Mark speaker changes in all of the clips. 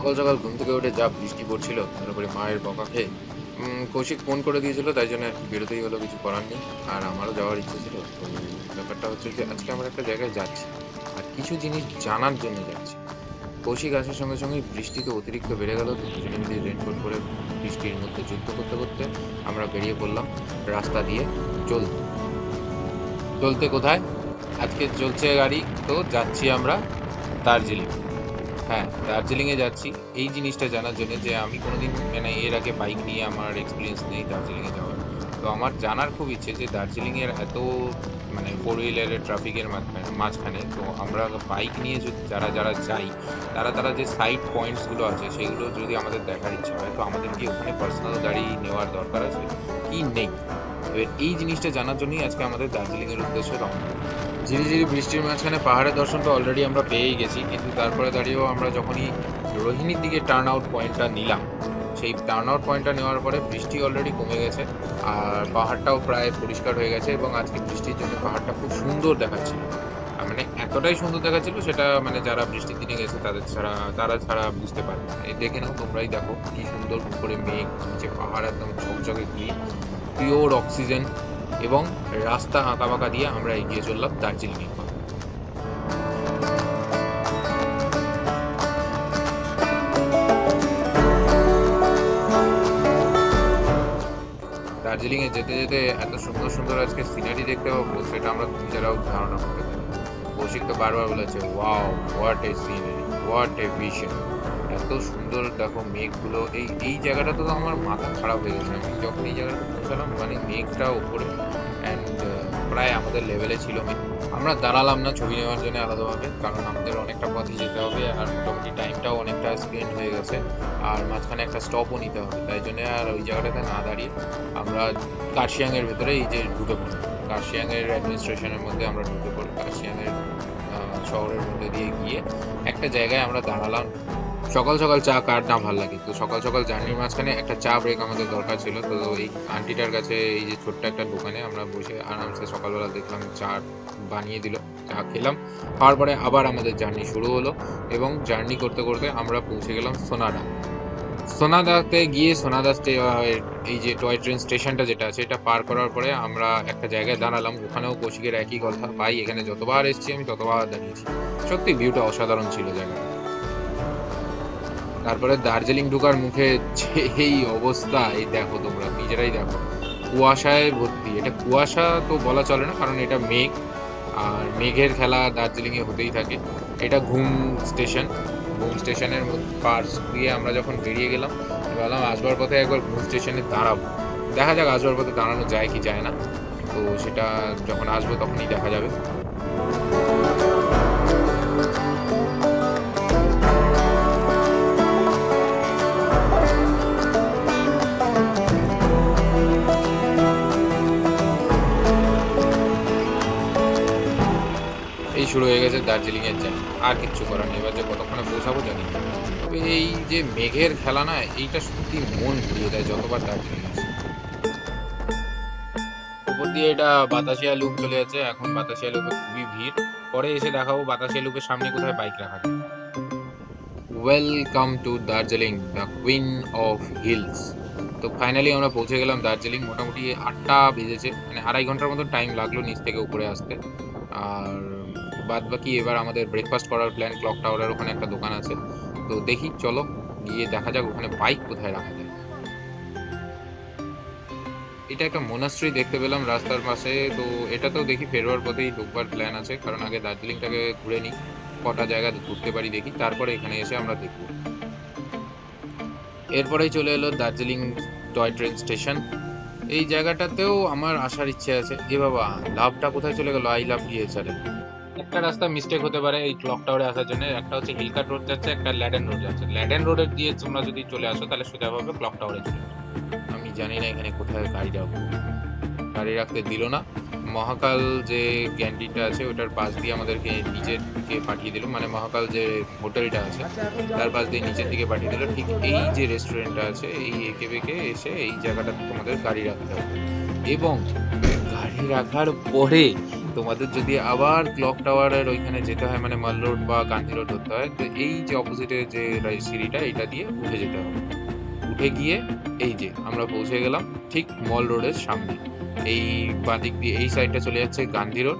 Speaker 1: সকাল সকাল ঘুম থেকে উঠে যা বৃষ্টি পড়ছিল, তারপরে মায়ের বকা খেয়ে কৌশিক ফোন করে দিয়েছিল, তাই জন্য আর কি বেরোতেই হলো, কিছু করার নেই। আর আমারও যাওয়ার ইচ্ছে ছিল। তো ব্যাপারটা হচ্ছে যে আজকে আমরা একটা জায়গায় যাচ্ছি। আর কিছু জিনিস জানার জন্য যাচ্ছি। কৌশিক আসার সঙ্গে সঙ্গেই বৃষ্টি তো অতিরিক্ত বেড়ে গেল। তো দুজনে মিলে রেনকোট পরে বৃষ্টির মধ্যে যুদ্ধ করতে করতে আমরা বেরিয়ে পড়লাম রাস্তা দিয়ে চলতে। চলতে কোথায়? আজকে চলছে গাড়ি, তো যাচ্ছি আমরা দার্জিলিং। হ্যাঁ, দার্জিলিংয়ে যাচ্ছি এই জিনিসটা জানার জন্য যে আমি কোনোদিন মানে এর আগে বাইক নিয়ে আমার এক্সপিরিয়েন্স নেই দার্জিলিংয়ে যাওয়ার। তো আমার জানার খুব ইচ্ছে যে দার্জিলিংয়ের এত মানে ফোর হুইলারের ট্রাফিকের মাঝখানে তো আমরা বাইক নিয়ে যদি যারা যারা যাই, তারা যে সাইড পয়েন্টসগুলো আছে সেগুলো যদি আমাদের দেখার ইচ্ছা হয়, তো আমাদের কি ওখানে পার্সোনাল গাড়ি নেওয়ার দরকার আছে কি নেই? এবার এই জিনিসটা জানার জন্যই আজকে আমাদের দার্জিলিংয়ের উদ্দেশ্যে রওনা। ঝিরিঝিরি বৃষ্টির মাঝখানে পাহাড়ের দর্শনটা অলরেডি আমরা পেয়েই গেছি, কিন্তু তারপরে দাঁড়িয়েও আমরা যখনই রোহিণীর দিকে টার্ন আউট পয়েন্টটা নিলাম, সেই টার্ন আউট পয়েন্টটা নেওয়ার পরে বৃষ্টি অলরেডি কমে গেছে আর পাহাড়টাও প্রায় পরিষ্কার হয়ে গেছে, এবং আজকে বৃষ্টির জন্য পাহাড়টা খুব সুন্দর দেখাচ্ছিল। মানে এতটাই সুন্দর দেখাচ্ছিল সেটা মানে যারা বৃষ্টির দিনে গেছে তারা ছাড়া বুঝতে পারবে না। এই দেখে নাও, তোমরাই দেখো কি সুন্দর উপরে মেঘ, নিচে পাহাড় একদম ঝকঝকে ক্লিন, পিওর অক্সিজেন, এবং রাস্তা আঁকাবাঁকা দিয়ে আমরা এগিয়ে চললাম দার্জিলিংয়ের পথে। দার্জিলিংয়ে যেতে যেতে এত সুন্দর সুন্দর আজকে সিনারি দেখতে পাবো সেটা আমরা নিজেরাও ধারণা করতে পারি। কৌশিক তো বারবার বলেছে, wow, what a scenery, what a vision. এত সুন্দর দেখো মেঘগুলো, এই এই জায়গাটা তো আমার মাথা খারাপ হয়ে গেছে। আমি যখন এই জায়গাটা পৌঁছালাম, মানে মেঘটা উপরে অ্যান্ড প্রায় আমাদের লেভেলে ছিল মেঘ। আমরা দাঁড়ালাম না ছবি নেওয়ার জন্য আলাদাভাবে, কারণ আমাদের অনেকটা পথই যেতে হবে আর মোটামুটি টাইমটাও অনেকটা স্পেন্ড হয়ে গেছে, আর মাঝখানে একটা স্টপও নিতে হবে। তাই জন্য আর ওই জায়গাটাতে না দাঁড়িয়ে আমরা কার্শিয়াংয়ের ভেতরে এই যে ঢুকে পড়ি, কার্শিয়াংয়ের অ্যাডমিনিস্ট্রেশনের মধ্যে আমরা ঢুকে পড়ি। কার্শিয়াংয়ের শহরের মধ্যে দিয়ে গিয়ে একটা জায়গায় আমরা দাঁড়ালাম। সকাল সকাল চা কার না ভালো লাগে, তো সকাল সকাল জার্নির মাঝখানে একটা চা ব্রেক আমাদের দরকার ছিল। তো এই আন্টিটার কাছে এই যে ছোট্ট একটা দোকানে আমরা বসে আরামসে সকালবেলা দেখলাম চা বানিয়ে দিল, চা খেলাম। খাওয়ার পরে আবার আমাদের জার্নি শুরু হলো, এবং জার্নি করতে করতে আমরা পৌঁছে গেলাম সোনাডা। সোনাদাতে গিয়ে সোনাদা এই যে টয় ট্রেন স্টেশনটা যেটা আছে এটা পার করার পরে আমরা একটা জায়গায় দাঁড়ালাম। ওখানেও কৌশিকের একই কথা, ভাই এখানে যতবার এসেছি আমি ততবার দাঁড়িয়েছি। সত্যি ভিউটা অসাধারণ ছিল জায়গাটা। তারপরে দার্জিলিং ঢোকার মুখে যে এই অবস্থা, এই দেখো তোমরা নিজেরাই দেখো, কুয়াশায় ভর্তি। এটা কুয়াশা তো বলা চলে না, কারণ এটা মেঘ, আর মেঘের খেলা দার্জিলিংয়ে হতেই থাকে। এটা ঘুম স্টেশন। ঘুম স্টেশনের পাশ দিয়ে আমরা যখন বেরিয়ে গেলাম, ভাবলাম আসবার পথে একবার ঘুম স্টেশনে দাঁড়াবো, দেখা যাক আসবার পথে দাঁড়ানো যায় কি যায় না। তো সেটা যখন আসবো তখনই দেখা যাবে। এই শুরু হয়ে গেছে দার্জিলিংয়ের জার্নি, আর কিচ্ছু করার নেই। এবার যে কতক্ষণে পৌঁছাবো জানি না। তবে এই যে মেঘের খেলা না, এইটা সত্যি মন ঘুরিয়ে দেয় যতবার দার্জিলিং আসে। উপর দিয়ে এটা বাতাসিয়া লুপ চলে যাচ্ছে, এখন বাতাসিয়া লুপে খুবই ভিড়। পরে এসে দেখাবো বাতাসিয়া লুপের সামনে কোথায় বাইক রাখা যায়। Welcome to Darjeeling, the queen of hills. তো ফাইনালি আমরা পৌঁছে গেলাম দার্জিলিং। মোটামুটি 8টা বেজেছে, মানে 2.5 ঘন্টার মতো টাইম লাগলো নিচ থেকে উপরে আসতে। আর বাদ বাকি এবার আমাদের ব্রেকফাস্ট করার প্ল্যান। ক্লক টাওয়ারের ওখানে একটা দোকান আছে, তো দেখি চলো গিয়ে দেখা যাক ওখানে বাইক কোথায় রাখা যায়। এটা একটা মোনাস্ট্রি দেখতে পেলাম রাস্তার পাশে, তো এটাতেও দেখি ফেরবার পথেই ঢুকবার প্ল্যান আছে, কারণ আগে দার্জিলিংটাকে ঘুরে নিই, কটা জায়গা ঘুরতে পারি দেখি, তারপরে এখানে এসে আমরা দেখব। এরপরেই চলে এলো দার্জিলিং টয় ট্রেন স্টেশন। এই জায়গাটাতেও আমার আসার ইচ্ছে আছে। এ বাবা, লাভটা কোথায় চলে গেল? I love DHR. একটা রাস্তা মিস্টেক হতে পারে এই ক্লক টাওয়ারে আসার জন্য, একটা হচ্ছে হিলকাট রোড যাচ্ছে, একটা ল্যাডেন রোড যাচ্ছে। ল্যাডেন রোডের দিয়ে তোমরা যদি চলে আসো তাহলে সোজাভাবে ক্লক টাওয়ারে চলে আসো। আমি জানি না এখানে কোথায় গাড়ি রাখবো, গাড়ি রাখতে দিল না। মহাকাল যে ক্যান্টিনটা আছে ওটার পাশ দিয়ে আমাদেরকে নিচের দিকে পাঠিয়ে দিল, মানে মহাকাল যে হোটেলটা আছে তার পাশ দিয়ে নিচের দিকে পাঠিয়ে দিল। ঠিক এই যে রেস্টুরেন্টটা আছে এই এঁকে বেঁকে এসে এই জায়গাটাতে তোমাদের গাড়ি রাখতে হবে, এবং গাড়ি রাখার পরে তোমাদের যদি আবার ক্লক টাওয়ারের ওইখানে যেতে হয়, মানে মাল রোড বা গান্ধী রোড ধরতে হয়, তো এই যে অপোজিটে যে সিঁড়িটা এটা দিয়ে উঠে যেতে হবে। উঠে গিয়ে এই যে আমরা পৌঁছে গেলাম ঠিক মল রোডের সামনে। এই বাঁদিক দিয়ে এই সাইডটা চলে যাচ্ছে গান্ধী রোড,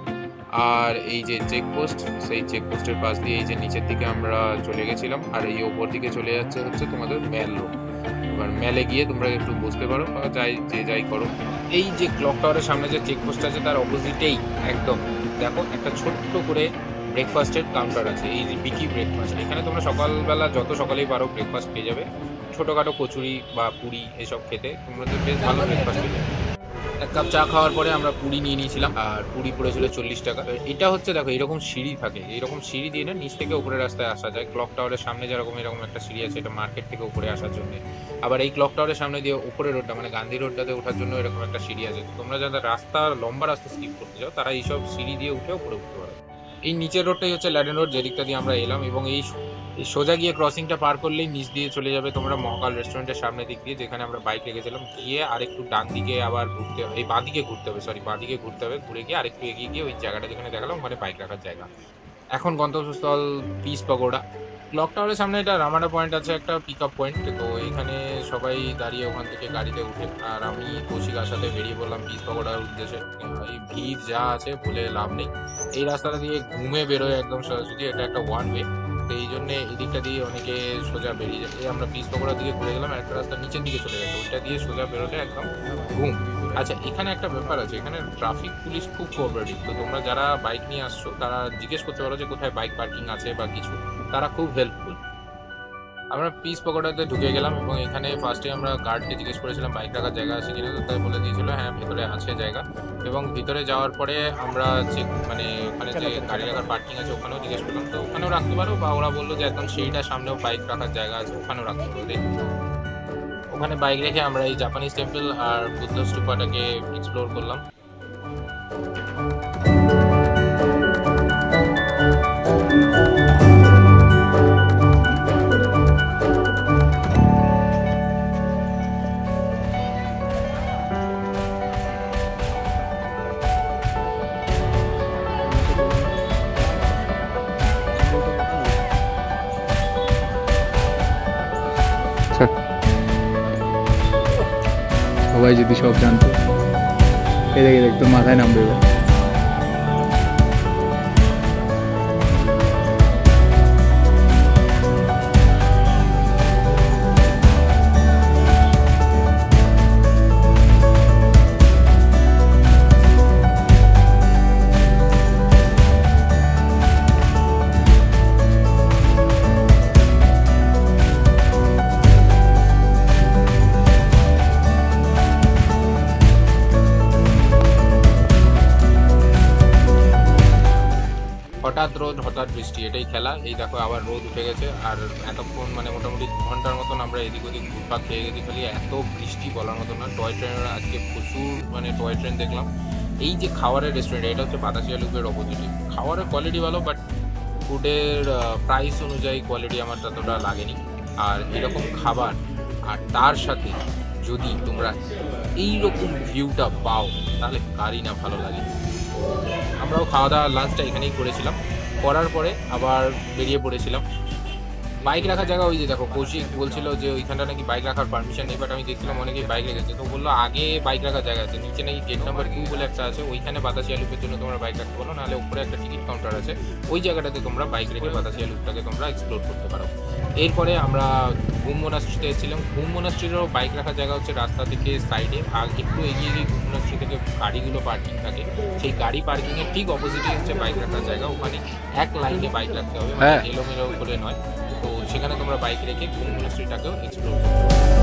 Speaker 1: আর এই যে চেকপোস্ট, সেই চেকপোস্টের পাশ দিয়ে এই যে নিচের দিকে আমরা চলে গেছিলাম, আর এই ওপর দিকে চলে যাচ্ছে হচ্ছে তোমাদের ম্যাল রোড। এবার ম্যালে গিয়ে তোমরা একটু বসতে পারো বা যাই করো। এই যে ক্লক টাওয়ারের সামনে যে চেকপোস্ট আছে তার অপোজিটেই একদম দেখো একটা ছোট্ট করে ব্রেকফাস্টের কাউন্টার আছে, এই যে বিকি ব্রেকফাস্ট। এখানে তোমরা সকালবেলা যত সকালেই পারো ব্রেকফাস্ট পেয়ে যাবে। ছোটখাটো কচুরি বা পুরি এসব খেতে তোমরা বেশ ভালো ব্রেকফাস্ট পেয়ে যাবে। এক কাপ চা খাওয়ার পরে আমরা পুরি নিয়ে নিয়েছিলাম, আর পুরি পড়েছিল 40 টাকা। এটা হচ্ছে দেখো এরকম সিঁড়ি থাকে, এইরকম সিঁড়ি দিয়ে না নিচ থেকে উপরে রাস্তায় আসা যায়। ক্লক টাওয়ারের সামনে যেরকম এরকম একটা সিঁড়ি আছে, এটা মার্কেট থেকে উপরে আসার জন্য। আবার এই ক্লক টাওয়ারের সামনে দিয়ে উপরে রোডটা মানে গান্ধী রোডটাতে ওঠার জন্য এরকম একটা সিঁড়ি আছে। তোমরা যারা লম্বা রাস্তা স্কিপ করতে চাও তারা এইসব সিঁড়ি দিয়ে উঠে উপরে উঠতে পারো। এই নিচের রোডটাই হচ্ছে ল্যাডেন রোড, যেদিকটা দিয়ে আমরা এলাম, এবং এই সোজা গিয়ে ক্রসিংটা পার করলেই নিচ দিয়ে চলে যাবে তোমরা মহাকাল রেস্টুরেন্টের সামনের দিক দিয়ে, যেখানে আমরা বাইক রেখেছিলাম। গিয়ে আরেকটু ডান দিকে আবার ঘুরতে হবে, এই বাঁদিকে ঘুরতে হবে, বাঁদিকে ঘুরতে হবে। ঘুরে গিয়ে আরেকটু এগিয়ে গিয়ে ওই জায়গাটা যেখানে দেখালাম ওখানে বাইক রাখার জায়গা। এখন গন্তব্যস্থল পিস পাগোড়া। ক্লক টাওয়ারের সামনে এটা রামাডা পয়েন্ট আছে, একটা পিক আপ পয়েন্ট। তো এখানে সবাই দাঁড়িয়ে ওখান থেকে গাড়িতে উঠে, আর আমি কৌশিকার সাথে বেরিয়ে পড়লাম পিস পাগোড়ার উদ্দেশ্যে। এই ভিড় যা আছে বলে লাভ নেই। এই রাস্তাটা দিয়ে ঘুমে বেরোয় একদম সোজাসুজি, এটা একটা ওয়ান ওয়ে। তো এই জন্য এদিকটা দিয়ে অনেকে সোজা বেরিয়ে যায়। এই আমরা পিস পাগোড়ার দিকে ঘুরে গেলাম, একটা রাস্তা নিচের দিকে চলে গেছে, ওইটা দিয়ে সোজা বেরোলে একদম ঘুম। আচ্ছা, এখানে একটা ব্যাপার আছে, এখানে ট্রাফিক পুলিশ খুব কোঅপারেটিভ। তো তোমরা যারা বাইক নিয়ে আসছো তারা জিজ্ঞেস করতে পারো যে কোথায় বাইক পার্কিং আছে বা কিছু, তারা খুব হেল্পফুল। আমরা পিস পকোড়াতে ঢুকে গেলাম, এবং এখানে ফার্স্টে আমরা গার্ডকে জিজ্ঞেস করেছিলাম বাইক রাখার জায়গা আছে কিনা, তো তাই বলে দিয়েছিল হ্যাঁ ভেতরে আছে জায়গা। এবং ভিতরে যাওয়ার পরে আমরা মানে ওখানে যে গাড়ি রাখার পার্কিং আছে ওখানেও জিজ্ঞেস করলাম, তো ওখানেও রাখতে পারো, বা ওরা বললো যে একদম সিঁড়িটার সামনেও বাইক রাখার জায়গা আছে, ওখানেও রাখতে পারো। ওখানে বাইক রেখে আমরা এই জাপানিজ টেম্পল আর বুদ্ধ স্তূপাটাকে এক্সপ্লোর করলাম।
Speaker 2: সবাই যদি সব জানতো, এদিকে দেখতো মাথায় নামবে।
Speaker 1: হঠাৎ রোদ হঠাৎ বৃষ্টি, এটাই খেলা। এই দেখো আবার রোদ উঠে গেছে, আর এতক্ষণ মানে মোটামুটি 2 ঘন্টার মতন আমরা এদিক ওদিক ঘুরপাক খেয়ে গেছি, খালি এত বৃষ্টি বলার মতো না। টয় ট্রেনের আজকে প্রচুর মানে টয় ট্রেন দেখলাম। এই যে খাওয়ারের রেস্টুরেন্ট, এটা হচ্ছে বাতাসিয়া লুপের অপোজিটে। খাওয়ারের কোয়ালিটি ভালো, বাট ফুডের প্রাইস অনুযায়ী কোয়ালিটি আমার ততটা লাগেনি। আর এরকম খাবার, আর তার সাথে যদি তোমরা এইরকম ভিউটা পাও, তাহলে কারই না ভালো লাগে। আমরাও খাওয়া দাওয়া লাঞ্চটা এখানেই করেছিলাম, করার পরে আবার বেরিয়ে পড়েছিলাম। বাইক রাখার জায়গা ওই যে দেখো, কৌশিক বলছিল যে ওইখানটা নাকি বাইক রাখার পারমিশন নেই, বাট আমি দেখছিলাম অনেকেই বাইক রেখেছে। তো বললো আগে বাইক রাখার জায়গা আছে, নিচে নাকি গেট নাম্বার 2 বলে একটা আছে, ওইখানে বাতাসিয়া লুপের জন্য তোমরা বাইক রাখতে পারো, নাহলে উপরে একটা টিকিট কাউন্টার আছে, ওই জায়গাটাতে তোমরা বাইক রেখে বাতাসিয়া লুপটাকে তোমরা এক্সপ্লোর করতে পারো। এরপরে আমরা ঘুম মোনাস্ট্রিতে এসেছিলাম। ঘুম মোনাস্ট্রিরও বাইক রাখার জায়গা হচ্ছে রাস্তা থেকে সাইডে, আর একটু এগিয়ে গিয়ে ঘুম মোনাস্ট্রি থেকে গাড়িগুলো পার্কিং থাকে, সেই গাড়ি পার্কিং এর ঠিক অপোজিটে হচ্ছে বাইক রাখার জায়গা। ওখানে এক লাইনে বাইক রাখতে হবে, মানে এলোমেলো করে নয়। তো সেখানে তোমরা বাইক রেখে ঘুম মোনাস্ট্রিটাকেও এক্সপ্লোর করতে পারো।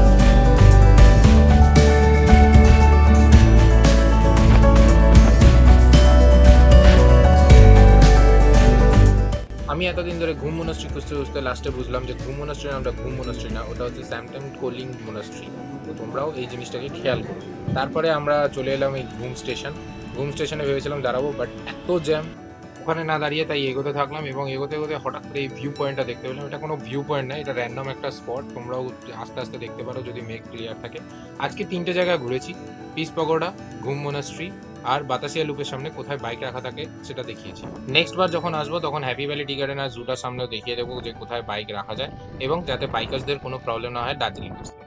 Speaker 1: আমি এতদিন ধরে ঘুম মোনাস্ট্রি খুঁজতে খুঁজতে লাস্টে বুঝলাম যে ঘুম মোনাস্ট্রির নামটা ঘুম মোনাস্ট্রি না, ওটা হচ্ছে স্যামটাইম কোলিং মোনাস্ট্রি। তো তোমরাও এই জিনিসটাকে খেয়াল করো। তারপরে আমরা চলে এলাম এই ঘুম স্টেশন। ঘুম স্টেশনে ভেবেছিলাম দাঁড়াবো, বাট এত জ্যাম, ওখানে না দাঁড়িয়ে তাই এগোতে থাকলাম। এবং এগোতে এগোতে হঠাৎ করে এই ভিউ পয়েন্টটা দেখতে পেলাম। এটা কোনো ভিউ পয়েন্ট না, এটা র্যান্ডম একটা স্পট, তোমরাও আস্তে আস্তে দেখতে পারো যদি মেঘ ক্লিয়ার থাকে। আজকে 3টে জায়গায় ঘুরেছি, পিস পাগোড়া, ঘুম মোনাস্ট্রি আর বাতাসিয়া লুপের সামনে কোথায় বাইক রাখা থাকে সেটা দেখিয়েছি। নেক্সট বার যখন আসবো তখন হ্যাপি ভ্যালি টি গার্ডেন আর জুটার সামনেও দেখিয়ে দেবো যে কোথায় বাইক রাখা যায় এবং যাতে বাইকার্সদের কোনো প্রবলেম না হয় দার্জিলিং আসতে।